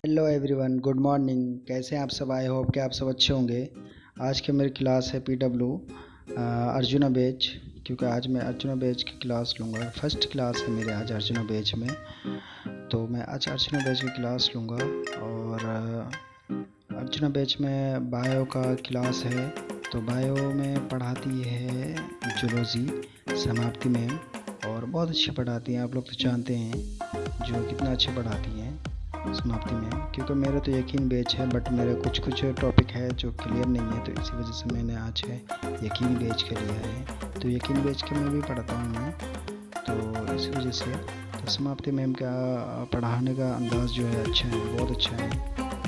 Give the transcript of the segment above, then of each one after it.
Hello everyone, good morning. कैसे हैं आप सब? आई होप कि आप सब अच्छे होंगे। आज की मेरी क्लास है पीडब्ल्यू अर्जुना बैच, क्योंकि आज मैं अर्जुना बैच की क्लास लूँगा। फर्स्ट क्लास है मेरे आज अर्जुना बैच में, तो मैं आज अर्जुना बैच की क्लास लूँगा। और अर्जुना बैच में बायो का क्लास है, तो बायो में पढ़ाती है जूलॉजी समाप्ति मैम, और बहुत अच्छी पढ़ाती हैं। आप लोग तो जानते हैं जो कितना अच्छे पढ़ाती हैं समाप्ति में, क्योंकि मेरा तो यकीन बैच है, बट मेरे कुछ टॉपिक है जो क्लियर नहीं है, तो इसी वजह से मैंने आज है यकीन बैच के लिया है। तो यकीन बैच के में भी पढ़ाता हूँ मैं, तो इस वजह से तो समाप्ति मैम का पढ़ाने का अंदाज़ जो है अच्छा है, बहुत अच्छा है,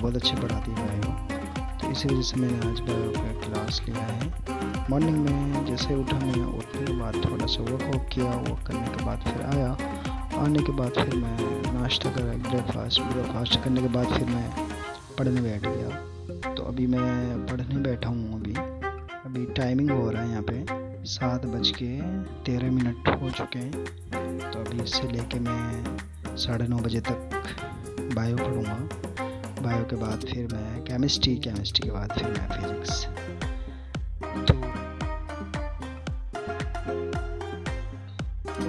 बहुत अच्छे पढ़ाती है बायो। तो इसी वजह से मैंने आज बायो का क्लास लिया है। मॉर्निंग में जैसे उठा, मैं उठने के बाद थोड़ा सा वर्कआउट किया, वर्क करने के बाद फिर आने के बाद फिर मैं नाश्ता करा, ब्रेकफास्ट करने के बाद फिर मैं पढ़ने बैठ गया। तो अभी मैं पढ़ने बैठा हूँ। अभी टाइमिंग हो रहा है यहाँ पे 7:13 हो चुके हैं। तो अभी इससे लेके मैं 9:30 बजे तक बायो पढ़ूँगा। बायो के बाद फिर मैं केमिस्ट्री के बाद फिर मैं फिज़िक्स। तो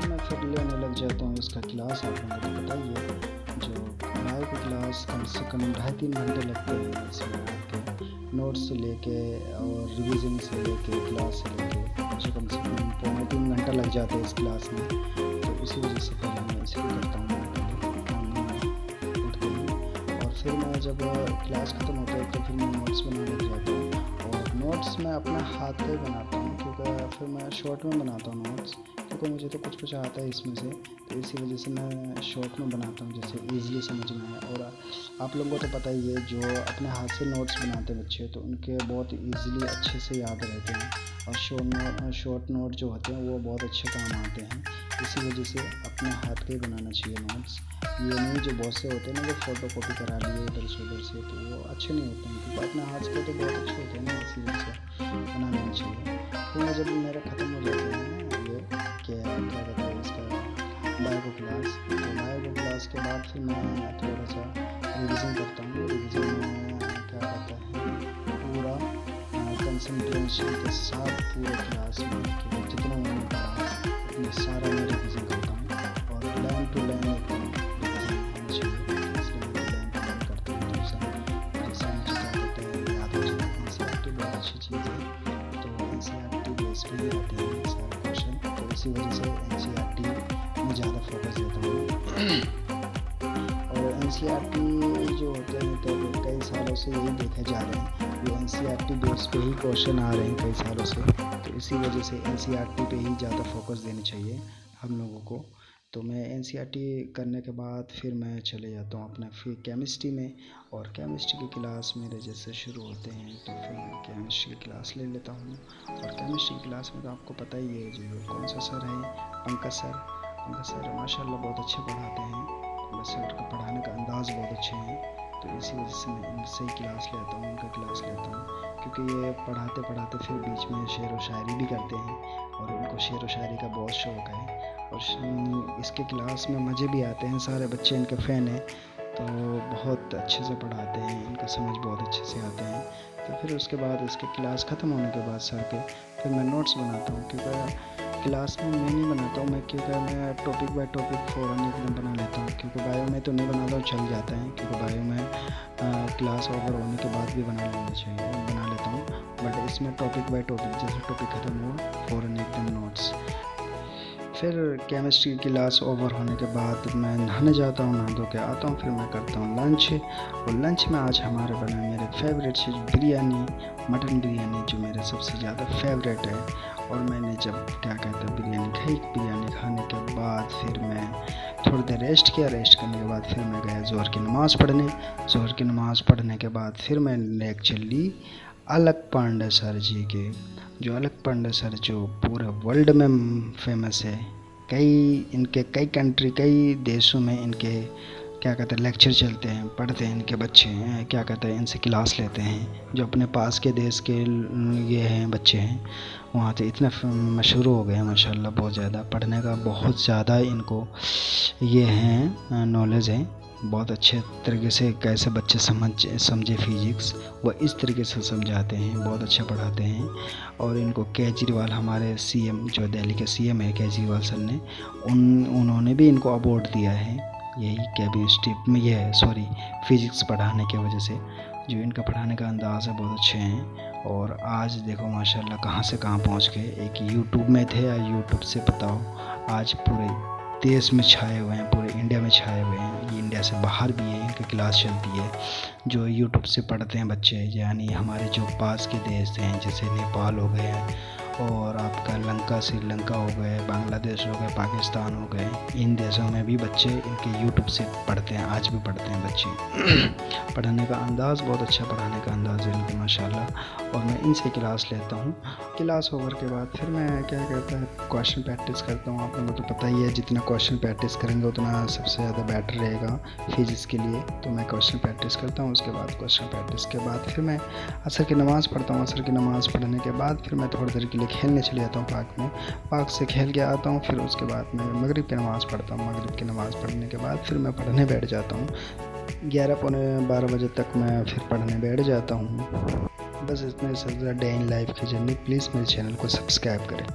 मैं फिर लेने लग जाता हूँ इसका क्लास। आप लोगों को पता ही है, जो बायो की क्लास कम से कम 2.5-3 घंटे लगते हैं। इसमें आपके नोट्स से लेके और रिवीजन से लेके क्लास से लेके कम से कम 2.5-3 घंटा लग जाते हैं इस क्लास में। तो इसी वजह से पहले मैं इसे करता हूँ उठते ही, और फिर मैं जब क्लास ख़त्म होता है तो फिर मैं नोट्स बनाने लग जाता हूँ। और नोट्स मैं अपना हाथ पे बनाता हूँ, क्योंकि फिर मैं शॉर्ट में बनाता हूँ नोट्स, क्योंकि मुझे तो कुछ आता है इसमें से, तो इसी वजह से मैं शॉर्ट में बनाता हूँ जैसे ईज़िली समझ में आए। और आप लोगों को तो पता ही है, जो अपने हाथ से नोट्स बनाते हैं बच्चे, तो उनके बहुत ईज़िली अच्छे से याद रहते हैं, और शॉर्ट नोट जो होते हैं वो बहुत अच्छे काम आते हैं। इसी वजह से अपने हाथ के ही बनाना चाहिए नोट्स। ये नहीं जो बहुत से होते हैं ना, जो फ़ोटो कॉपी करा लिए इधर से उधर से, तो वो अच्छे नहीं होते हैं, क्योंकि अपने हाथ के तो बहुत अच्छे होते हैं ना, इसी वजह से बनाना चाहिए। फिर जब मेरा ख़त्म हो जाता है ये क्या कहते हैं इसका बायो क्लास, तो बायो क्लास के बाद फिर मैं थोड़ा सा रिवीजन करता हूँ। रिवीजन में क्या कहता है, पूरा कंसंट्रेशन के साथ पूरे क्लास में जितना मैंने पढ़ा उतना सारा मैं रिवीजन करता हूँ, और लाइन टू लाइन एकदम रिवीजन होना चाहिए, इसलिए मैं लाइन टू लाइन करता हूँ। तो जैसे मुझे क्या कहते हैं याद हो जाए। एनसीईआरटी बहुत अच्छी चीज़ है, तो एनसीईआरटी बेस पे ही आते हैं सारे क्वेश्चन, तो इसी वजह से एनसीईआरटी में ज़्यादा फोकस देता हूँ। और एनसीईआरटी जो होते हैं, तो कई सालों से यही देखे जा रहे हैं, ये एनसीईआरटी बेस पे ही क्वेश्चन आ रहे हैं कई सालों से, तो इसी वजह से एनसीईआरटी पे ही ज़्यादा फोकस देनी चाहिए हम लोगों को। तो मैं एनसीईआरटी करने के बाद फिर मैं चले जाता हूँ अपना फिर केमिस्ट्री में, और केमिस्ट्री की क्लास मेरे जैसे शुरू होते हैं, तो फिर मैं केमिस्ट्री की क्लास ले लेता हूँ। और केमिस्ट्री की क्लास में तो आपको पता ही है जो कौन सा सर है, पंकज सर माशाल्लाह बहुत अच्छे पढ़ाते हैं। पंकज सर का पढ़ाने का अंदाज़ बहुत अच्छे हैं, तो इसी वजह से मैं इनसे ही क्लास लेता हूँ, उनका क्लास लेता हूँ, क्योंकि ये पढ़ाते पढ़ाते फिर बीच में शेर व शायरी भी करते हैं, और उनको शेर व शायरी का बहुत शौक़ है, और इसके क्लास में मज़े भी आते हैं। सारे बच्चे इनके फ़ैन हैं, तो बहुत अच्छे से पढ़ाते हैं, इनका समझ बहुत अच्छे से आते हैं। तो फिर उसके बाद इसके क्लास ख़त्म होने के बाद सर के फिर मैं नोट्स बनाता हूँ, क्योंकि क्लास में मैं नहीं बनाता हूँ, क्योंकि मैं टॉपिक बाय टॉपिक फ़ौरन एकदम बना लेता हूँ, क्योंकि बायो में तो नहीं बनाता हूँ, चल जाता है, क्योंकि बायो में क्लास ओवर होने के बाद भी बना लेता हूँ, बट इसमें टॉपिक बाय टॉपिक जैसे टॉपिक ख़त्म हुआ फ़ौरन एकदम नोट्स। फिर केमिस्ट्री की क्लास ओवर होने के बाद मैं नहाने जाता हूँ, नहा धो के आता हूँ, फिर मैं करता हूँ लंच। और लंच में आज हमारे बना मेरे फेवरेट चीज़ बिरयानी, मटन बिरयानी, जो मेरे सबसे ज़्यादा फेवरेट है। और मैंने जब क्या कहते हैं बिरयानी खाई, बिरयानी खाने के बाद फिर मैं थोड़ी देर रेस्ट किया। रेस्ट करने के बाद फिर मैं गया ज़ोहर की नमाज़ पढ़ने। ज़ोहर की नमाज़ पढ़ने के बाद फिर मैं लेक्चर ली अलक पांडे सर जी के, जो अलक पांडे सर जो पूरे वर्ल्ड में फेमस है। कई कंट्री, कई देशों में इनके क्या कहते हैं लेक्चर चलते हैं, पढ़ते हैं इनके बच्चे हैं, क्या कहते हैं इनसे क्लास लेते हैं। जो अपने पास के देश के ये हैं बच्चे हैं, वहाँ तो इतने मशहूर हो गए हैं माशाल्लाह, बहुत ज़्यादा पढ़ने का बहुत ज़्यादा इनको ये हैं नॉलेज है। बहुत अच्छे तरीके से कैसे बच्चे समझे फिजिक्स, वह इस तरीके से समझाते हैं, बहुत अच्छा पढ़ाते हैं। और इनको केजरीवाल, हमारे सीएम जो दिल्ली के सीएम है केजरीवाल सर ने, उन्होंने भी इनको अवार्ड दिया है यही केमिस्ट्री में, ये सॉरी फिजिक्स पढ़ाने की वजह से। जो इनका पढ़ाने का अंदाज़ है बहुत अच्छे हैं। और आज देखो माशाल्लाह कहाँ से कहाँ पहुँच गए। एक यूट्यूब में थे, या यूट्यूब से बताओ आज पूरे देश में छाए हुए हैं, पूरे इंडिया में छाए हुए हैं। ये इंडिया से बाहर भी है, इनकी क्लास चलती है जो यूट्यूब से पढ़ते हैं बच्चे। यानी हमारे जो पास के देश हैं जैसे नेपाल हो गए और आपका लंका, श्रीलंका हो गए, बांग्लादेश हो गए, पाकिस्तान हो गए, इन देशों में भी बच्चे इनके यूट्यूब से पढ़ते हैं, आज भी पढ़ते हैं बच्चे। पढ़ने का अंदाज़ बहुत अच्छा, पढ़ाने का अंदाज़ है इनका माशाल्लाह। और मैं इनसे क्लास लेता हूँ। क्लास ओवर के बाद फिर मैं क्या कहता है क्वेश्चन प्रैक्टिस करता हूँ। आप लोगों को तो पता ही है, जितना क्वेश्चन प्रैक्टिस करेंगे उतना सबसे ज़्यादा बेटर रहेगा फिजिक्स के लिए। तो मैं क्वेश्चन प्रैक्टिस करता हूँ। उसके बाद क्वेश्चन प्रैक्टिस के बाद फिर मैं असर की नमाज़ पढ़ता हूँ। असर की नमाज़ पढ़ने के बाद फिर मैं थोड़ी देर के लिए खेलने चले जाता हूँ पार्क में। पार्क से खेल के आता हूँ। फिर उसके बाद मैं मगरिब की नमाज़ पढ़ता हूँ। मगरिब की नमाज़ पढ़ने के बाद फिर मैं पढ़ने बैठ जाता हूँ। 11 पौने 12 बजे तक मैं फिर पढ़ने बैठ जाता हूँ। बस इतने से डे इन लाइफ की जर्नी। प्लीज़ मेरे चैनल को सब्सक्राइब करें।